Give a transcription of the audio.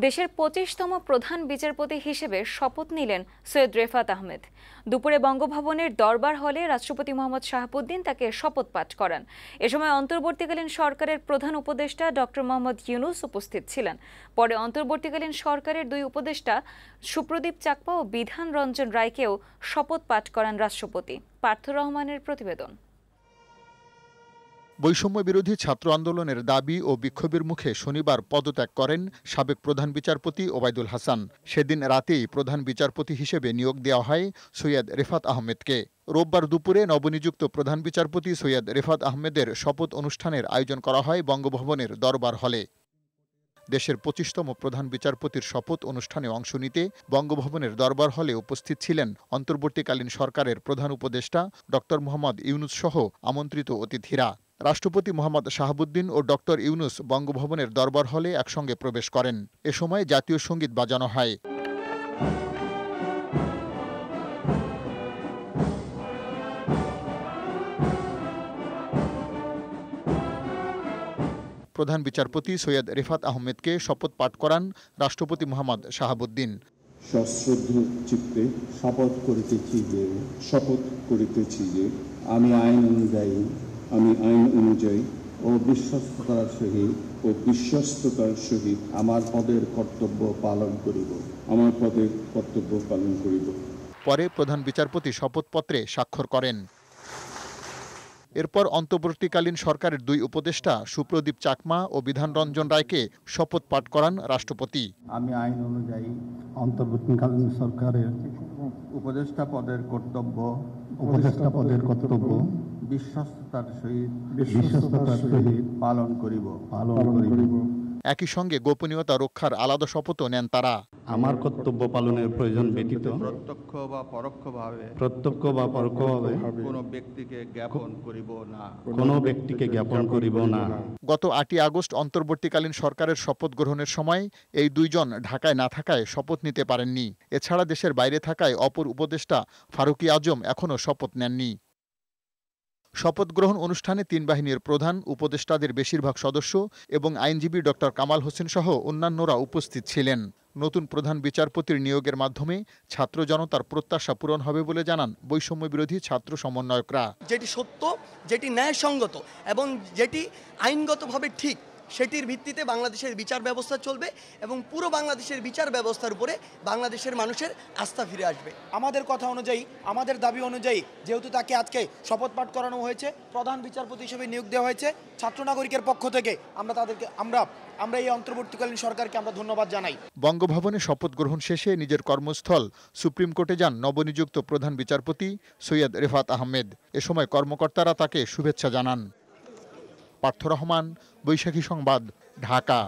দেশের ২৫তম প্রধান বিচারপতি হিসেবে শপথ নিলেন সৈয়দ রেফাত আহমেদ। দুপুরে বঙ্গভবনের দরবার হলে রাষ্ট্রপতি মোহাম্মদ শাহাবুদ্দিন তাকে শপথ পাঠ করান। এ সময় অন্তর্বর্তীকালীন সরকারের প্রধান উপদেষ্টা ডক্টর মোহাম্মদ ইউনূস উপস্থিত ছিলেন। পরে অন্তর্বর্তীকালীন সরকারের দুই উপদেষ্টা সুপ্রদীপ চাকমা ও বিধান রঞ্জন রায়কেও শপথ পাঠ করান রাষ্ট্রপতি। পার্থ রহমানের প্রতিবেদন। বৈষম্য বিরোধী ছাত্র আন্দোলনের দাবি ও বিক্ষোভের মুখে শনিবার পদত্যাগ করেন সাবেক প্রধান বিচারপতি ওবায়দুল হাসান। সেদিন রাতেই প্রধান বিচারপতি হিসেবে নিয়োগ দেওয়া হয় সৈয়দ রেফাত আহমেদকে। রোববার দুপুরে নবনিযুক্ত প্রধান বিচারপতি সৈয়দ রেফাত আহমেদের শপথ অনুষ্ঠানের আয়োজন করা হয় বঙ্গভবনের দরবার হলে। দেশের ২৫তম প্রধান বিচারপতির শপথ অনুষ্ঠানে অংশ নিতে বঙ্গভবনের দরবার হলে উপস্থিত ছিলেন অন্তর্বর্তীকালীন সরকারের প্রধান উপদেষ্টা ডক্টর মোহাম্মদ ইউনূস সহ আমন্ত্রিত অতিথিরা। রাষ্ট্রপতি মোহাম্মদ শাহাবুদ্দিন ও ডক্টর ইউনূস বঙ্গভবনের দরবার হলে একসঙ্গে প্রবেশ করেন। এ সময় জাতীয় সঙ্গীত বাজানো হয়। প্রধান বিচারপতি সৈয়দ রেফাত আহমেদকে শপথ পাঠ করান রাষ্ট্রপতি মোহাম্মদ শাহাবুদ্দিন। সশ্রদ্ধ চিত্তে শপথ করিতেছি যে আমি আইন অনুযায়ী ও বিশ্বস্ততার সহিত আমার পদের কর্তব্য পালন করিব। পরে প্রধান বিচারপতি শপথপত্রে স্বাক্ষর করেন। এরপর অন্তর্বর্তীকালীন সরকারের দুই উপদেষ্টা সুপ্রদীপ চাকমা ও বিধান রঞ্জন রায়কে শপথ পাঠ করান রাষ্ট্রপতি। আমি আইন অনুযায়ী অন্তর্বর্তীকালীন সরকারের উপদেষ্টা পদের কর্তব্য বিশ্বস্ততার সহিত পালন করিব। একই সঙ্গে গোপনীয়তা রক্ষার আলাদা শপথও নেন তারা। আমার কর্তব্য পালনের প্রয়োজন ব্যতীত প্রত্যক্ষ বা পরোক্ষভাবে কোনো ব্যক্তিকে জ্ঞাপন করিব না। গত ৮ই আগস্ট অন্তর্বর্তীকালীন সরকারের শপথ গ্রহণের সময় এই দুইজন ঢাকায় না থাকায় শপথ নিতে পারেননি। এছাড়া দেশের বাইরে থাকায় অপর উপদেষ্টা ফারুকী আজম এখনও শপথ নেননি। শপথ গ্রহণ অনুষ্ঠানে তিন বাহিনীর প্রধান, উপদেষ্টাদের বেশিরভাগ সদস্য এবং আইনজীবী ডক্টর কামাল হোসেন সহ অন্যান্যরা উপস্থিত ছিলেন। নতুন প্রধান বিচারপতির নিয়োগের মাধ্যমে ছাত্র জনতার প্রত্যাশা পূরণ হবে বলে জানান বৈষম্য বিরোধী ছাত্র সমন্বয়করা। যেটি সত্য, যেটি ন্যায়সঙ্গত এবং যেটি আইনগতভাবে ঠিক, সেটির ভিত্তিতে বাংলাদেশের বিচার ব্যবস্থা চলবে এবং পুরো বাংলাদেশের বিচার ব্যবস্থার উপরে বাংলাদেশের মানুষের আস্থা ফিরে আসবে। আমাদের কথা অনুযায়ী, আমাদের দাবি অনুযায়ী যেহেতু তাকে আজকে শপথ পাঠ করানো হয়েছে, প্রধান বিচারপতি হিসেবে নিয়োগ দেওয়া হয়েছে, ছাত্র নাগরিকের পক্ষ থেকে আমরা এই অন্তর্বর্তীকালীন সরকারকে আমরা ধন্যবাদ জানাই। বঙ্গভবনে শপথ গ্রহণ শেষে নিজের কর্মস্থল সুপ্রিম কোর্টে যান নবনিযুক্ত প্রধান বিচারপতি সৈয়দ রেফাত আহমেদ। এ সময় কর্মকর্তারা তাকে শুভেচ্ছা জানান। পার্থ রহমান, বৈশাখী সংবাদ, ঢাকা।